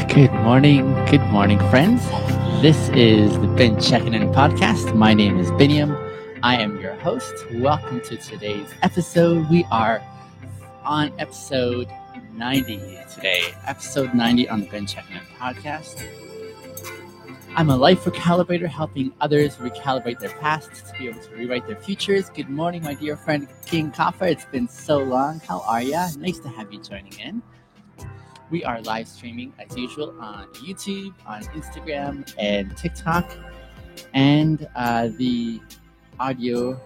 Good morning, friends. This is the Ben Checking In podcast. My name is Biniam. I am your host. Welcome to today's episode. We are on episode 90 today. Episode 90 on the Ben Checking In podcast. I'm a life recalibrator helping others recalibrate their past to be able to rewrite their futures. Good morning, my dear friend King Kaffa. It's been so long. How are ya? Nice to have you joining in. We are live streaming as usual on YouTube, on Instagram, and TikTok. And the audio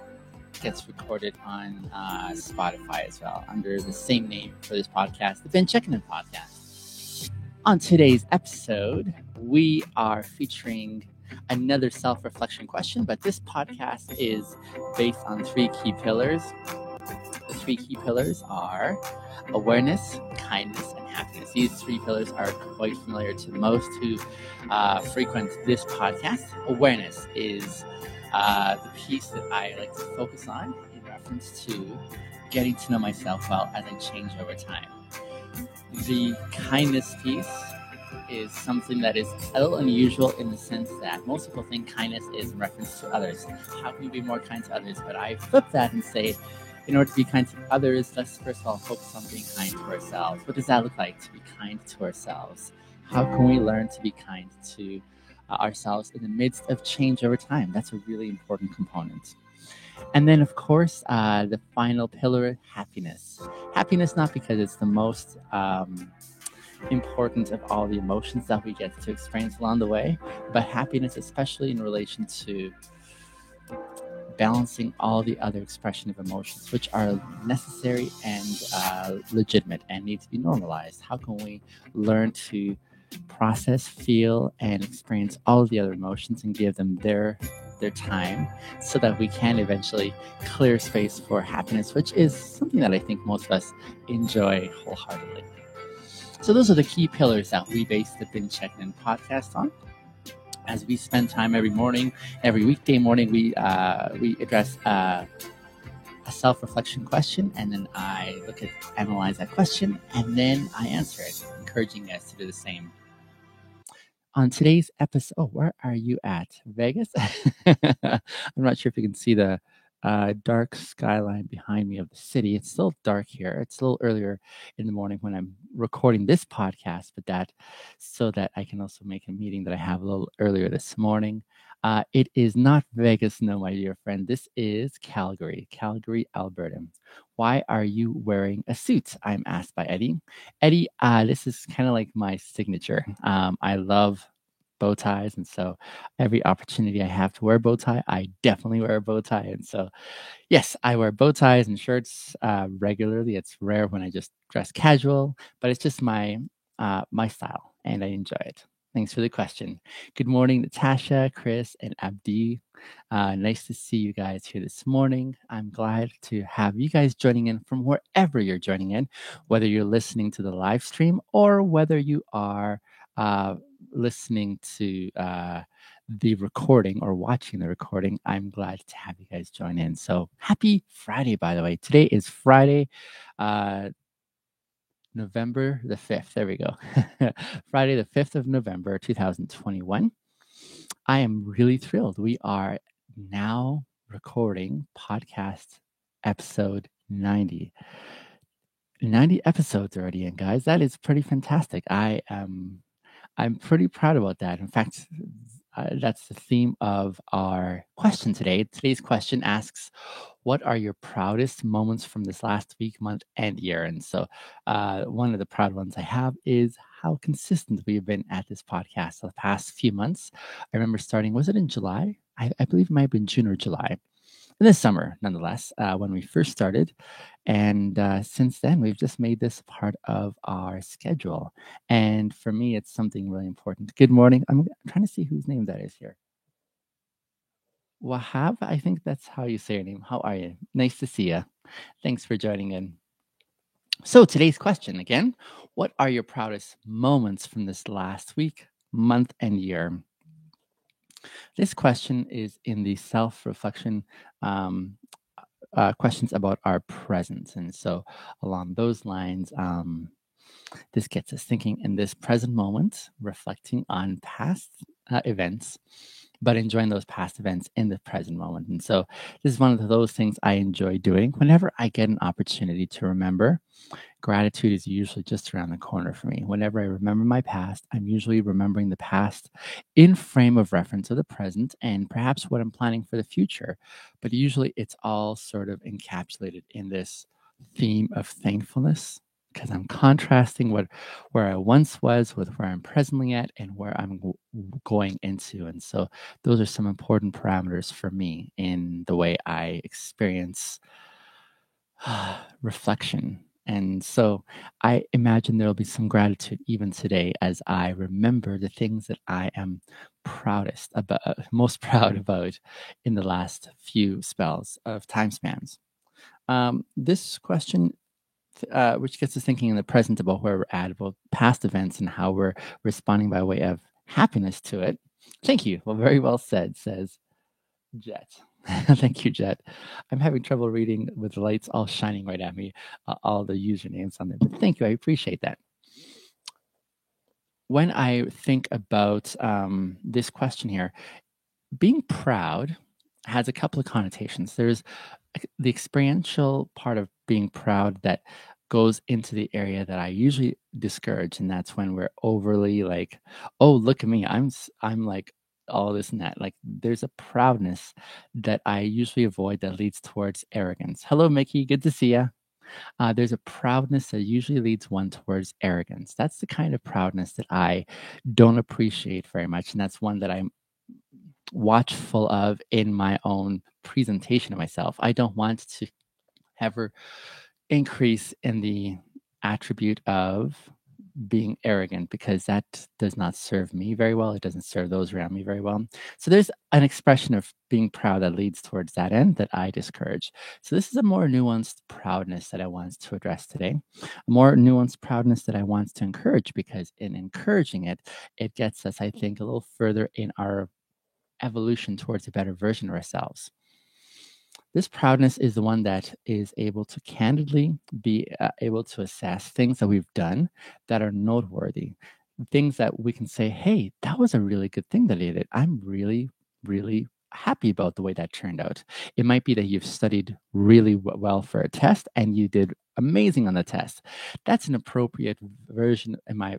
gets recorded on Spotify as well under the same name for this podcast, the Ben Checking In podcast. On today's episode, we are featuring another self-reflection question, but this podcast is based on three key pillars. The three key pillars are awareness, kindness, and happiness. These three pillars are quite familiar to most who frequent this podcast. Awareness is the piece that I like to focus on in reference to getting to know myself well as I change over time. The kindness piece is something that is a little unusual in the sense that most people think kindness is in reference to others. How can we be more kind to others? But I flip that and say, in order to be kind to others, let's first of all focus on being kind to ourselves. What does that look like to be kind to ourselves? How can we learn to be kind to ourselves in the midst of change over time? That's a really important component. And then, of course, the final pillar, happiness. Happiness, not because it's the most important of all the emotions that we get to experience along the way, but happiness, especially in relation to balancing all the other expression of emotions, which are necessary and legitimate and need to be normalized. How can we learn to process, feel, and experience all of the other emotions and give them their time so that we can eventually clear space for happiness, which is something that I think most of us enjoy wholeheartedly. So those are the key pillars that we base the Ben Checking In podcast on. As we spend time every morning, every weekday morning, we address a self-reflection question, and then I analyze that question, and then I answer it, encouraging us to do the same. On today's episode, where are you at? Vegas? I'm not sure if you can see the dark skyline behind me of the city. It's still dark here. It's a little earlier in the morning when I'm recording this podcast, but that so that I can also make a meeting that I have a little earlier this morning. It is not Vegas, no, my dear friend. This is Calgary, Alberta. Why are you wearing a suit? I'm asked by Eddie. Eddie, this is kind of like my signature. I love bow ties, and so every opportunity I have to wear a bow tie, I definitely wear a bow tie. And so, yes, I wear bow ties and shirts regularly. It's rare when I just dress casual, but it's just my style, and I enjoy it. Thanks for the question. Good morning, Natasha, Chris, and Abdi. Nice to see you guys here this morning. I'm glad to have you guys joining in from wherever you're joining in, whether you're listening to the live stream or whether you are listening to the recording or watching the recording. I'm glad to have you guys join in. So happy Friday, by the way. Today is Friday, November the 5th. There we go. Friday, the 5th of November, 2021. I am really thrilled. We are now recording podcast episode 90. 90 episodes already in, guys. That is pretty fantastic. I'm pretty proud about that. In fact, that's the theme of our question today. Today's question asks, what are your proudest moments from this last week, month, and year? And so one of the proud ones I have is how consistent we've been at this podcast the past few months. I remember starting, was it in July? I believe it might have been June or July. In this summer, nonetheless, when we first started. And since then, we've just made this part of our schedule. And for me, it's something really important. Good morning. I'm trying to see whose name that is here. Wahab, I think that's how you say your name. How are you? Nice to see you. Thanks for joining in. So today's question again, what are your proudest moments from this last week, month, and year? This question is in the self-reflection questions about our presence. And so along those lines, This gets us thinking in this present moment, reflecting on past events, but enjoying those past events in the present moment. And so, this is one of those things I enjoy doing whenever I get an opportunity to remember. Gratitude is usually just around the corner for me. Whenever I remember my past, I'm usually remembering the past in frame of reference of the present and perhaps what I'm planning for the future. But usually it's all sort of encapsulated in this theme of thankfulness because I'm contrasting what where I once was with where I'm presently at and where I'm going into. And so those are some important parameters for me in the way I experience reflection. And so I imagine there'll be some gratitude even today as I remember the things that I am proudest about, most proud about in the last few spells of time spans. This question, which gets us thinking in the present about where we're at, about past events and how we're responding by way of happiness to it. Thank you. Well, very well said, says Jet. Thank you, Jet. I'm having trouble reading with the lights all shining right at me, all the usernames on there. But thank you. I appreciate that. When I think about this question here, being proud has a couple of connotations. There's the experiential part of being proud that goes into the area that I usually discourage, and that's when we're overly like, "Oh, look at me! I'm like all this and that." Like, there's a proudness that I usually avoid that leads towards arrogance. Hello, Mickey. Good to see you. There's a proudness that usually leads one towards arrogance. That's the kind of proudness that I don't appreciate very much, and that's one that I'm watchful of in my own presentation of myself. I don't want to ever increase in the attribute of being arrogant because that does not serve me very well. It doesn't serve those around me very well. So there's an expression of being proud that leads towards that end that I discourage. So this is a more nuanced proudness that I want to address today. A more nuanced proudness that I want to encourage because in encouraging it, it gets us, I think, a little further in our evolution towards a better version of ourselves. This proudness is the one that is able to candidly be able to assess things that we've done that are noteworthy, things that we can say, hey, that was a really good thing that I did. I'm really, really happy about the way that turned out. It might be that you've studied really well for a test and you did amazing on the test. That's an appropriate version in my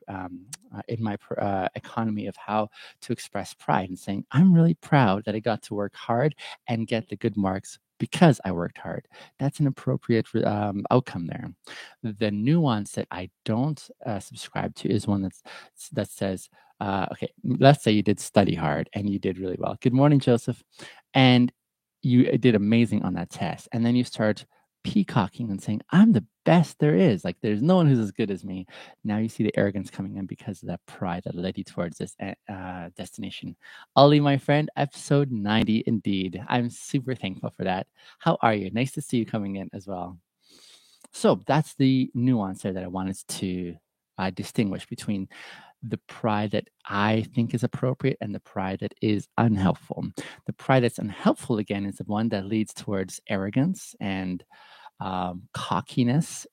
economy of how to express pride and saying, I'm really proud that I got to work hard and get the good marks because I worked hard. That's an appropriate outcome there. The nuance that I don't subscribe to is one that says, okay, let's say you did study hard and you did really well. Good morning, Joseph. And you did amazing on that test. And then you start peacocking and saying, I'm the best there is. Like, there's no one who's as good as me. Now you see the arrogance coming in because of that pride that led you towards this destination. Ollie, my friend, episode 90 indeed. I'm super thankful for that. How are you? Nice to see you coming in as well. So that's the nuance there that I wanted to distinguish between the pride that I think is appropriate and the pride that is unhelpful. The pride that's unhelpful, again, is the one that leads towards arrogance and cockiness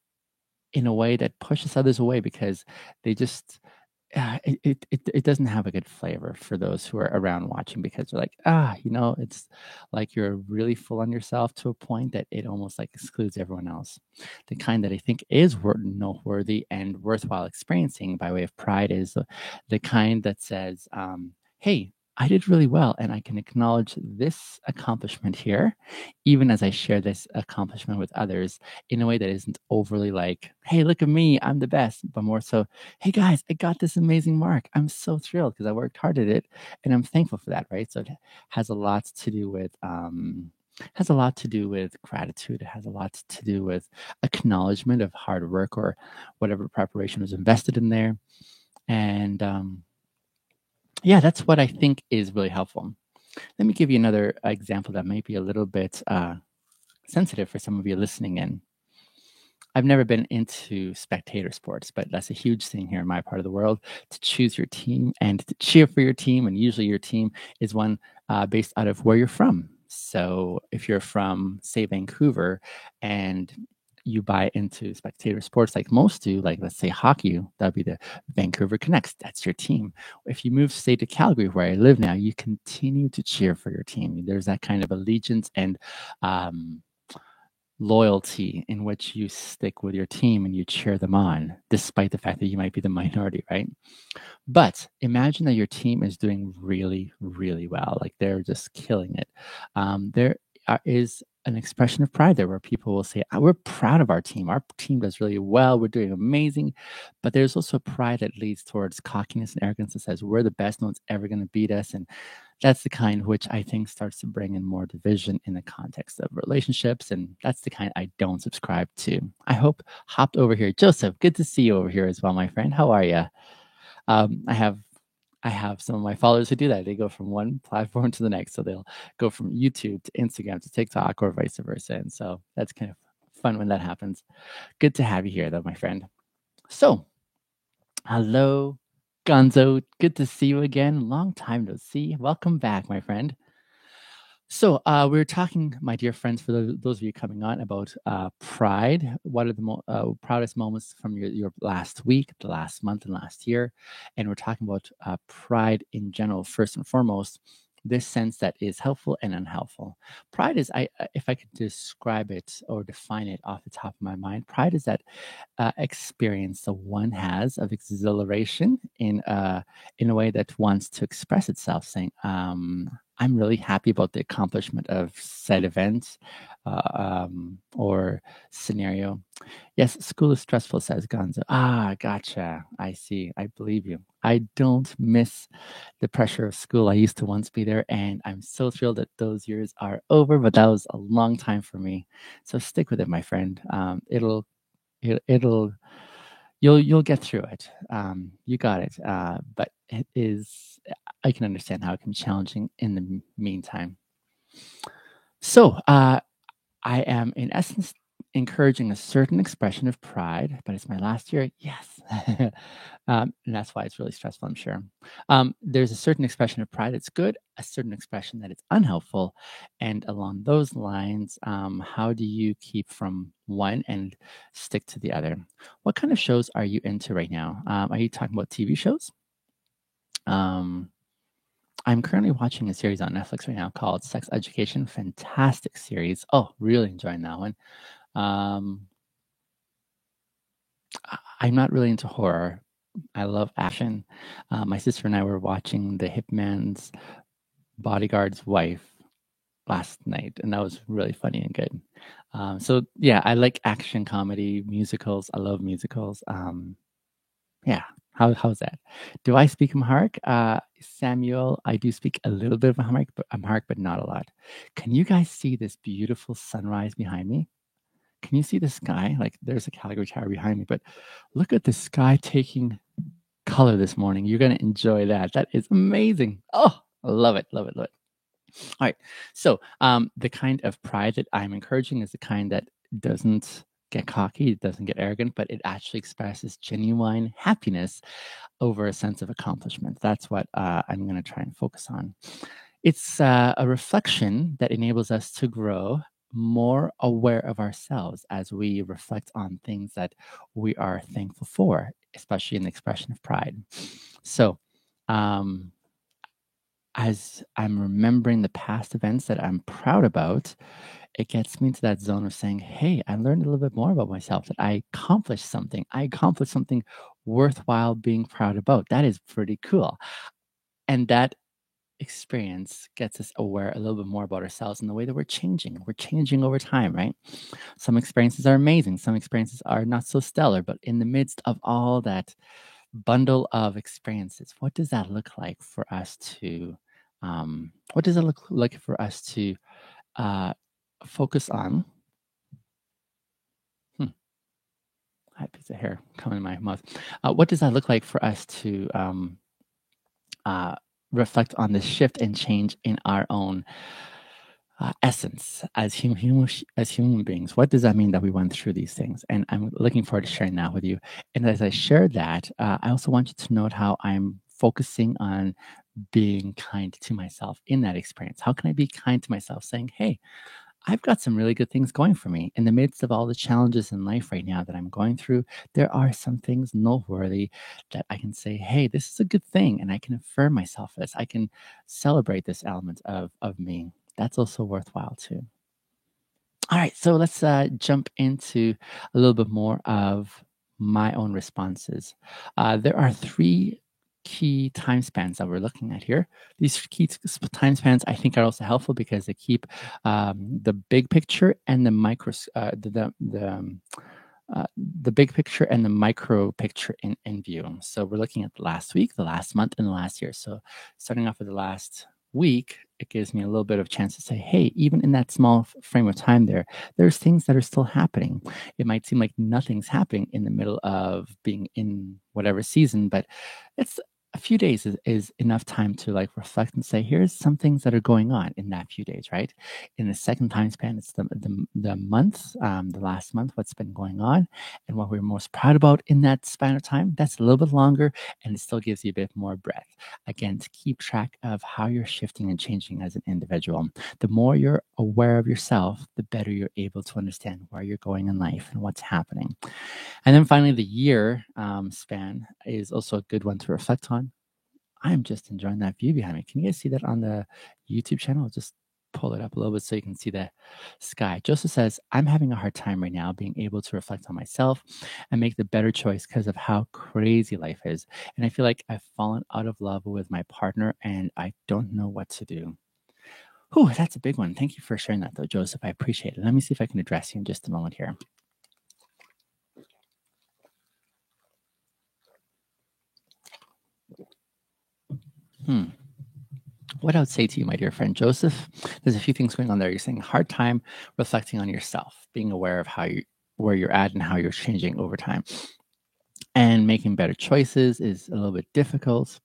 in a way that pushes others away because they just it doesn't have a good flavor for those who are around watching because they're like, it's like you're really full on yourself to a point that it almost like excludes everyone else. The kind that I think is noteworthy and worthwhile experiencing by way of pride is the kind that says, hey, I did really well and I can acknowledge this accomplishment here, even as I share this accomplishment with others in a way that isn't overly like, hey, look at me, I'm the best, but more so, hey guys, I got this amazing mark. I'm so thrilled because I worked hard at it and I'm thankful for that, right? So it has a lot to do with gratitude. It has a lot to do with acknowledgement of hard work or whatever preparation was invested in there. And yeah, that's what I think is really helpful. Let me give you another example that might be a little bit sensitive for some of you listening in. I've never been into spectator sports, but that's a huge thing here in my part of the world to choose your team and to cheer for your team. And usually your team is one based out of where you're from. So if you're from, say, Vancouver, and you buy into spectator sports like most do, like let's say hockey, that'd be the Vancouver Canucks. That's your team. If you move, say, to Calgary, where I live now, you continue to cheer for your team. There's that kind of allegiance and loyalty in which you stick with your team and you cheer them on, despite the fact that you might be the minority, right? But imagine that your team is doing really, really well. Like they're just killing it. There is an expression of pride there where people will say, we're proud of our team. Our team does really well. We're doing amazing. But there's also pride that leads towards cockiness and arrogance that says, we're the best. No one's ever going to beat us. And that's the kind which I think starts to bring in more division in the context of relationships. And that's the kind I don't subscribe to. I hope hopped over here. Joseph, good to see you over here as well, my friend. How are you? I have some of my followers who do that. They go from one platform to the next. So they'll go from YouTube to Instagram to TikTok or vice versa. And so that's kind of fun when that happens. Good to have you here, though, my friend. So, hello, Gonzo. Good to see you again. Long time no see. Welcome back, my friend. So we were talking, my dear friends, for those of you coming on, about pride. What are the proudest moments from your last week, the last month, and last year? And we're talking about pride in general, first and foremost. This sense that is helpful and unhelpful. Pride is, if I could describe it or define it off the top of my mind, pride is that experience the one has of exhilaration in a way that wants to express itself, saying, I'm really happy about the accomplishment of said event or scenario. Yes, school is stressful, says Gonzo. Gotcha. I see. I believe you. I don't miss the pressure of school. I used to once be there, and I'm so thrilled that those years are over, but that was a long time for me. So stick with it, my friend. It'll you'll get through it. You got it. But it is, I can understand how it can be challenging in the meantime. So I am, in essence, encouraging a certain expression of pride, but it's my last year. Yes. And that's why it's really stressful, I'm sure. There's a certain expression of pride that's good, a certain expression that is unhelpful. And along those lines, how do you keep from one and stick to the other? What kind of shows are you into right now? Are you talking about TV shows? I'm currently watching a series on Netflix right now called Sex Education. Fantastic series. Oh, really enjoying that one. I'm not really into horror. I love action. My sister and I were watching The Hitman's Bodyguard's Wife last night, and that was really funny and good. So yeah, I like action comedy, musicals. I love musicals. Yeah. How's that? Do I speak Amharic? Samuel, I do speak a little bit of Amharic, but not a lot. Can you guys see this beautiful sunrise behind me? Can you see the sky? Like there's a Calgary Tower behind me, but look at the sky taking color this morning. You're going to enjoy that. That is amazing. Oh, I love it, love it, love it. All right. So the kind of pride that I'm encouraging is the kind that doesn't get cocky, it doesn't get arrogant, but it actually expresses genuine happiness over a sense of accomplishment. That's what I'm going to try and focus on. It's a reflection that enables us to grow more aware of ourselves as we reflect on things that we are thankful for, especially in the expression of pride. So, as I'm remembering the past events that I'm proud about, it gets me into that zone of saying, hey, I learned a little bit more about myself, that I accomplished something. I accomplished something worthwhile being proud about. That is pretty cool. And that experience gets us aware a little bit more about ourselves and the way that we're changing. We're changing over time, right? Some experiences are amazing. Some experiences are not so stellar, but in the midst of all that bundle of experiences, what does that look like for us to, what does it look like for us to focus on? I had a piece of hair coming in my mouth. What does that look like for us to reflect on the shift and change in our own essence as human beings? What does that mean that we went through these things? And I'm looking forward to sharing that with you. And as I share that, I also want you to note how I'm focusing on being kind to myself in that experience. How can I be kind to myself, saying, hey, I've got some really good things going for me. In the midst of all the challenges in life right now that I'm going through, there are some things noteworthy that I can say, hey, this is a good thing. And I can affirm myself this. I can celebrate this element of me. That's also worthwhile too. All right, so let's jump into a little bit more of my own responses. There are three key time spans that we're looking at here. These time spans, I think, are also helpful because they keep the big picture and the the big picture and the micro picture in view. So we're looking at the last week, the last month, and the last year. So starting off with the last week, it gives me a little bit of chance to say, hey, even in that small frame of time there's things that are still happening. It might seem like nothing's happening in the middle of being in whatever season, but it's a few days is enough time to like reflect and say, here's some things that are going on in that few days, right? In the second time span, it's the month, the last month, what's been going on and what we're most proud about in that span of time. That's a little bit longer and it still gives you a bit more breadth. Again, to keep track of how you're shifting and changing as an individual. The more you're aware of yourself, the better you're able to understand where you're going in life and what's happening. And then finally, the year span is also a good one to reflect on. I'm just enjoying that view behind me. Can you guys see that on the YouTube channel? I'll just pull it up a little bit so you can see the sky. Joseph says, I'm having a hard time right now being able to reflect on myself and make the better choice because of how crazy life is. And I feel like I've fallen out of love with my partner and I don't know what to do. Whew, that's a big one. Thank you for sharing that, though, Joseph. I appreciate it. Let me see if I can address you in just a moment here. What I would say to you, my dear friend Joseph, there's a few things going on there. You're saying hard time reflecting on yourself, being aware of where you're at and how you're changing over time. And making better choices is a little bit difficult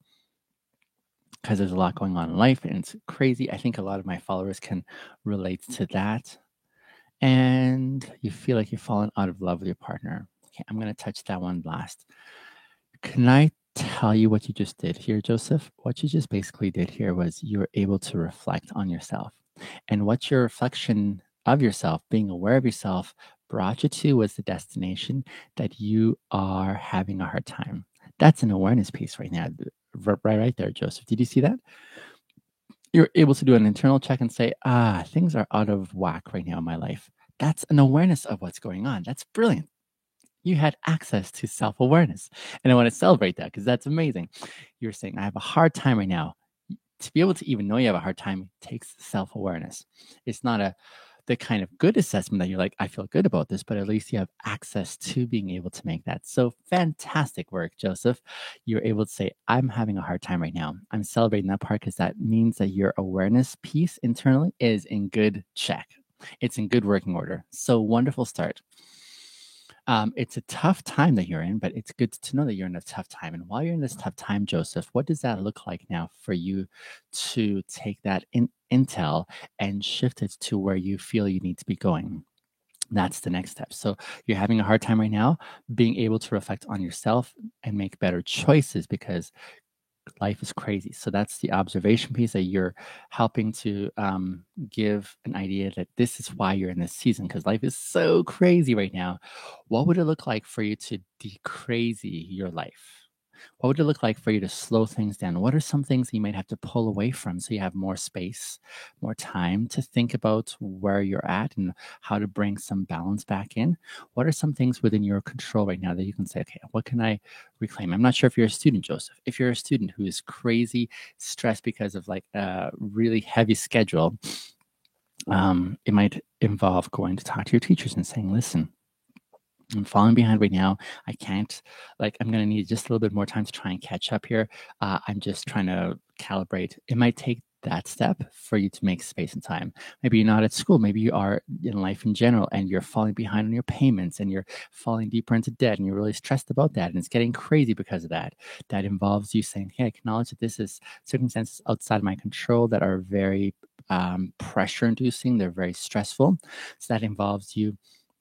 because there's a lot going on in life and it's crazy. I think a lot of my followers can relate to that. And you feel like you've fallen out of love with your partner. Okay, I'm going to touch that one last. Can I tell you what you just did here, Joseph? What you just basically did here was you were able to reflect on yourself. And what your reflection of yourself, being aware of yourself, brought you to was the destination that you are having a hard time. That's an awareness piece right now, right there, Joseph. Did you see that? You're able to do an internal check and say, things are out of whack right now in my life. That's an awareness of what's going on. That's brilliant. You had access to self awareness. And I want to celebrate that because that's amazing. You're saying, I have a hard time right now. To be able to even know you have a hard time takes self awareness. It's not the kind of good assessment that you're like, I feel good about this, but at least you have access to being able to make that. So fantastic work, Joseph. You're able to say, I'm having a hard time right now. I'm celebrating that part because that means that your awareness piece internally is in good check. It's in good working order. So wonderful start. It's a tough time that you're in, but it's good to know that you're in a tough time. And while you're in this tough time, Joseph, what does that look like now for you to take that intel and shift it to where you feel you need to be going? That's the next step. So you're having a hard time right now, being able to reflect on yourself and make better choices because life is crazy. So that's the observation piece that you're helping to give an idea that this is why you're in this season because life is so crazy right now. What would it look like for you to decrazy your life? What would it look like for you to slow things down? What are some things you might have to pull away from so you have more space, more time to think about where you're at and how to bring some balance back in? What are some things within your control right now that you can say, okay, what can I reclaim? I'm not sure if you're a student, Joseph. If you're a student who is crazy stressed because of like a really heavy schedule, it might involve going to talk to your teachers and saying, listen, I'm falling behind right now. I can't, like, I'm going to need just a little bit more time to try and catch up here. I'm just trying to calibrate. It might take that step for you to make space and time. Maybe you're not at school. Maybe you are in life in general and you're falling behind on your payments and you're falling deeper into debt and you're really stressed about that. And it's getting crazy because of that. That involves you saying, hey, I acknowledge that this is circumstances outside of my control that are very pressure inducing. They're very stressful. So that involves you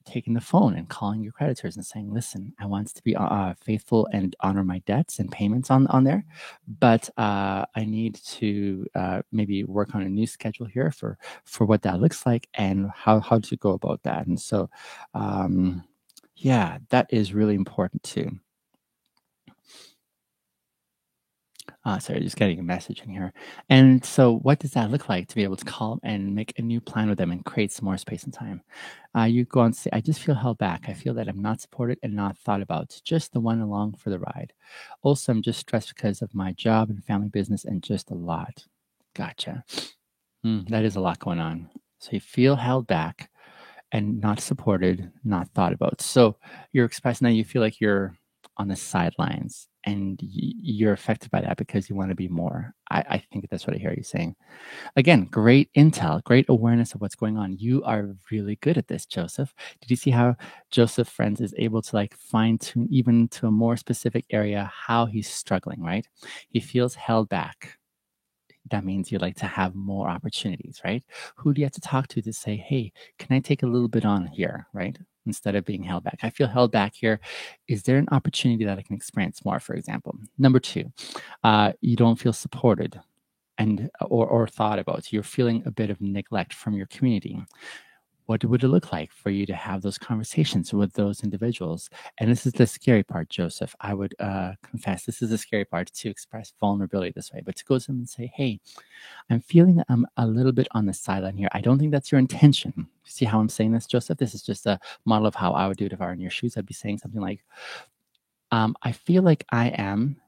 taking the phone and calling your creditors and saying, listen, I want to be faithful and honor my debts and payments on there, but I need to maybe work on a new schedule here for what that looks like and how to go about that. And so yeah, that is really important too. Sorry, just getting a message in here. And so, what does that look like to be able to call and make a new plan with them and create some more space and time? You go on and say, I just feel held back. I feel that I'm not supported and not thought about, just the one along for the ride. Also, I'm just stressed because of my job and family business and just a lot. Gotcha. That is a lot going on. So, you feel held back and not supported, not thought about. So you're expressing that you feel like you're on the sidelines and you're affected by that because you want to be more. I think that's what I hear you saying. Again, great intel, great awareness of what's going on. You are really good at this, Joseph. Did you see how Joseph Friends is able to like fine tune even to a more specific area how he's struggling, right? He feels held back. That means you like to have more opportunities, right? Who do you have to talk to say, hey, can I take a little bit on here, right? Instead of being held back. I feel held back here. Is there an opportunity that I can experience more, for example? Number two, you don't feel supported and or thought about. You're feeling a bit of neglect from your community. What would it look like for you to have those conversations with those individuals? And this is the scary part, Joseph. I would confess this is the scary part to express vulnerability this way, but to go to them and say, hey, I'm feeling I'm a little bit on the sideline here. I don't think that's your intention. See how I'm saying this, Joseph? This is just a model of how I would do it if I were in your shoes. I'd be saying something like, I feel like I am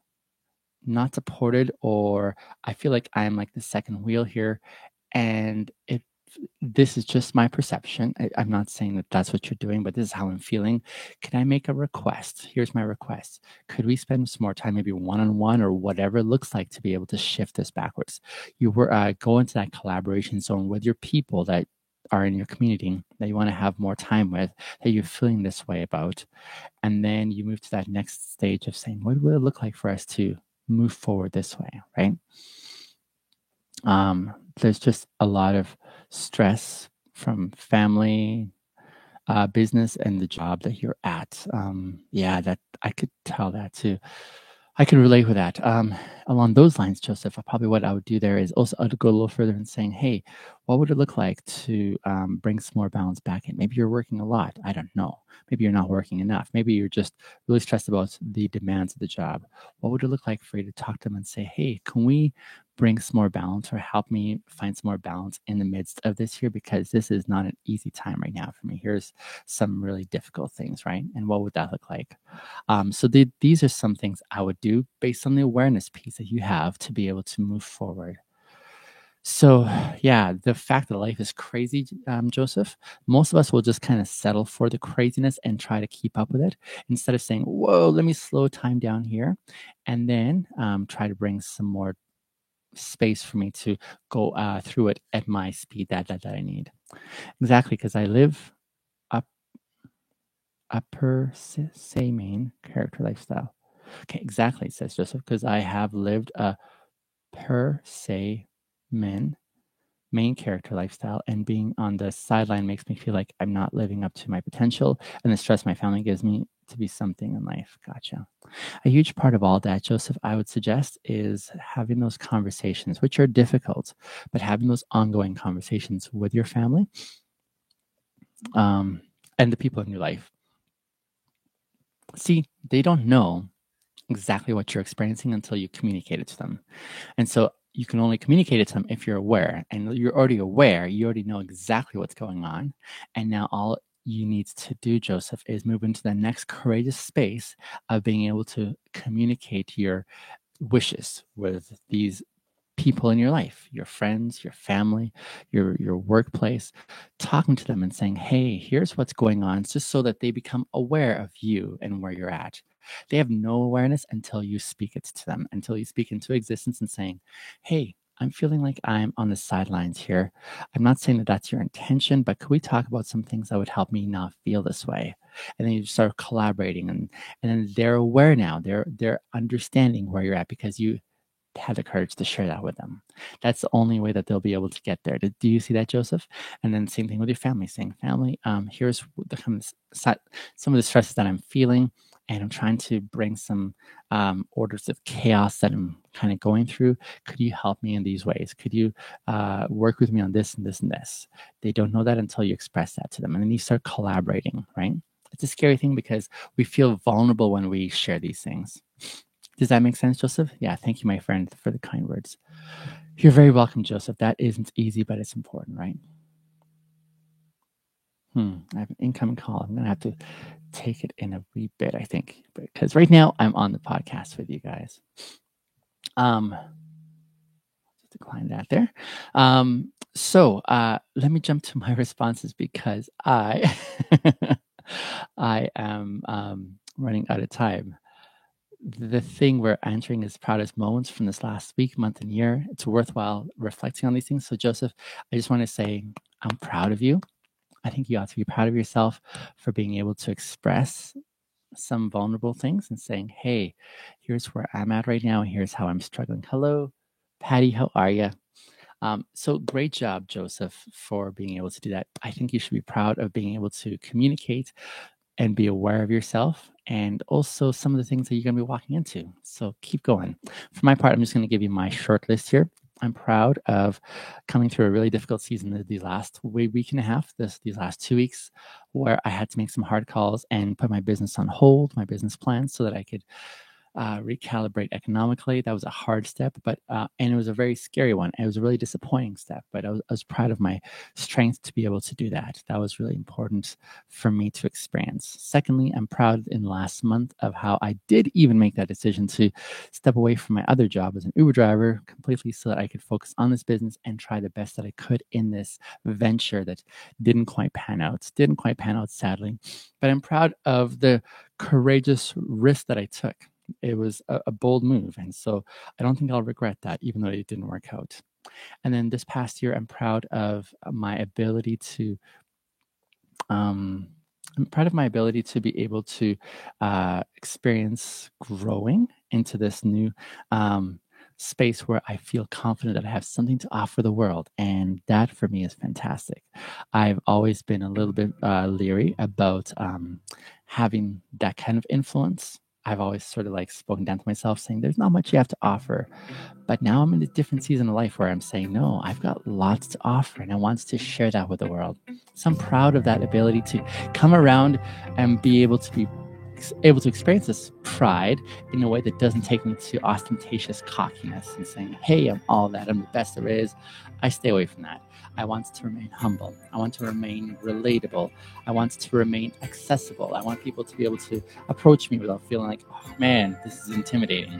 not supported, or I feel like I'm like the second wheel here. And if this is just my perception, I'm not saying that that's what you're doing, but this is how I'm feeling. Can I make a request? Here's my request. Could we spend some more time, maybe one-on-one or whatever it looks like to be able to shift this backwards? You were go into that collaboration zone with your people that are in your community that you want to have more time with, that you're feeling this way about. And then you move to that next stage of saying, what would it look like for us to move forward this way, right? There's just a lot of stress from family, business, and the job that you're at. Yeah, that I could tell that too. I can relate with that. Along those lines, Joseph, probably what I would do there is also I'd go a little further and saying, hey, what would it look like to bring some more balance back in? Maybe you're working a lot. I don't know. Maybe you're not working enough. Maybe you're just really stressed about the demands of the job. What would it look like for you to talk to them and say, hey, can we bring some more balance or help me find some more balance in the midst of this here? Because this is not an easy time right now for me. Here's some really difficult things, right? And what would that look like? So these are some things I would do based on the awareness piece that you have to be able to move forward. So yeah, the fact that life is crazy, Joseph, most of us will just kind of settle for the craziness and try to keep up with it instead of saying, whoa, let me slow time down here and then try to bring some more space for me to go through it at my speed that I need. Exactly, because I live upper say main character lifestyle. Okay, exactly, says Joseph, because I have lived a per se main character lifestyle, and being on the sideline makes me feel like I'm not living up to my potential, and the stress my family gives me to be something in life. Gotcha. A huge part of all that, Joseph, I would suggest is having those conversations, which are difficult, but having those ongoing conversations with your family and the people in your life. See, they don't know exactly what you're experiencing until you communicate it to them. And so you can only communicate it to them if you're aware. And you're already aware, you already know exactly what's going on. And now all you need to do, Joseph, is move into the next courageous space of being able to communicate your wishes with these people in your life, your friends, your family, your workplace, talking to them and saying, hey, here's what's going on, just so that they become aware of you and where you're at. They have no awareness until you speak it to them, until you speak into existence and saying, hey, I'm feeling like I'm on the sidelines here. I'm not saying that that's your intention, but could we talk about some things that would help me not feel this way? And then you start collaborating, and then they're aware now. They're understanding where you're at because you have the courage to share that with them. That's the only way that they'll be able to get there. Do you see that, Joseph? And then same thing with your family, saying, family, here's some of the stresses that I'm feeling, and I'm trying to bring some orders of chaos that I'm kind of going through. Could you help me in these ways? Could you work with me on this and this and this? They don't know that until you express that to them, and then you start collaborating, right? It's a scary thing because we feel vulnerable when we share these things. Does that make sense, Joseph? Yeah, thank you, my friend, for the kind words. You're very welcome, Joseph. That isn't easy, but it's important, right? I have an incoming call. I'm going to have to take it in a wee bit, I think, because right now I'm on the podcast with you guys. Just decline that there. So let me jump to my responses because I am running out of time. The thing we're entering is proudest moments from this last week, month, and year. It's worthwhile reflecting on these things. So, Joseph, I just want to say I'm proud of you. I think you ought to be proud of yourself for being able to express some vulnerable things and saying, hey, here's where I'm at right now, and here's how I'm struggling. Hello, Patty, how are you? So great job, Joseph, for being able to do that. I think you should be proud of being able to communicate and be aware of yourself and also some of the things that you're going to be walking into. So keep going. For my part, I'm just going to give you my short list here. I'm proud of coming through a really difficult season these last week and a half, these last 2 weeks, where I had to make some hard calls and put my business on hold, my business plans, so that I could recalibrate economically. That was a hard step, but and it was a very scary one. It was a really disappointing step, but I was proud of my strength to be able to do that. That was really important for me to experience. Secondly, I'm proud in the last month of how I did even make that decision to step away from my other job as an Uber driver completely so that I could focus on this business and try the best that I could in this venture that didn't quite pan out, sadly. But I'm proud of the courageous risk that I took. It was a bold move. And so I don't think I'll regret that, even though it didn't work out. And then this past year, I'm proud of my ability to be able to experience growing into this new space where I feel confident that I have something to offer the world. And that for me is fantastic. I've always been a little bit leery about having that kind of influence. I've always sort of like spoken down to myself saying there's not much you have to offer. But now I'm in a different season of life where I'm saying, no, I've got lots to offer and I want to share that with the world. So I'm proud of that ability to come around and be able to experience this pride in a way that doesn't take me to ostentatious cockiness and saying, hey, I'm all that, I'm the best there is. I stay away from that. I want to remain humble. I want to remain relatable. I want to remain accessible. I want people to be able to approach me without feeling like, oh man, this is intimidating.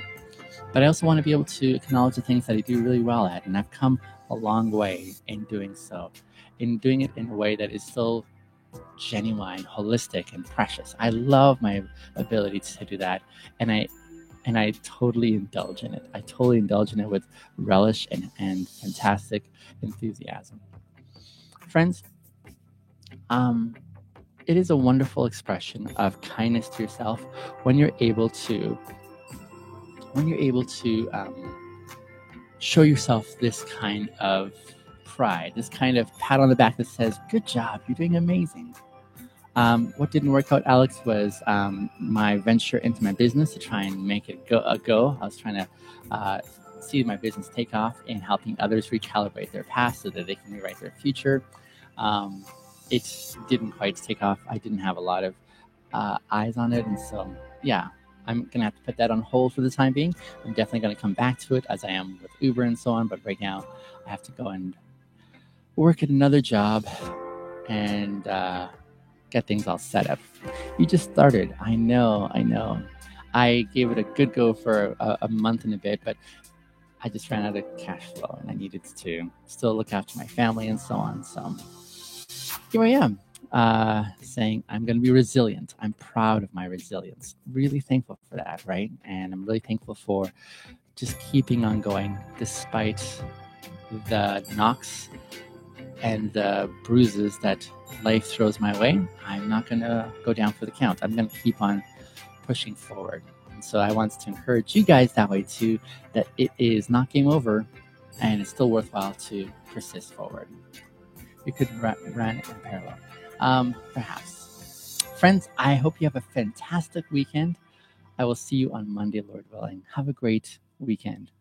But I also want to be able to acknowledge the things that I do really well at. And I've come a long way in doing so, in doing it in a way that is still genuine, holistic, and precious. I love my ability to do that. And I totally indulge in it. I totally indulge in it with relish and fantastic enthusiasm. Friends, it is a wonderful expression of kindness to yourself when you're able to show yourself this kind of pride, this kind of pat on the back that says, good job, you're doing amazing. What didn't work out, Alex, was my venture into my business to try and make it go. I was trying to see my business take off in helping others recalibrate their past so that they can rewrite their future. It didn't quite take off. I didn't have a lot of eyes on it. And so, yeah, I'm going to have to put that on hold for the time being. I'm definitely going to come back to it as I am with Uber and so on. But right now, I have to go and work at another job and get things all set up. You just started. I know. I gave it a good go for a month and a bit, but I just ran out of cash flow and I needed to still look after my family and so on. So here I am saying I'm going to be resilient. I'm proud of my resilience. Really thankful for that, right? And I'm really thankful for just keeping on going despite the knocks and the bruises that life throws my way. I'm not going to go down for the count. I'm going to keep on pushing forward. And so I want to encourage you guys that way too, that it is not game over and it's still worthwhile to persist forward. You could run in parallel, perhaps. Friends, I hope you have a fantastic weekend. I will see you on Monday, Lord willing. Have a great weekend.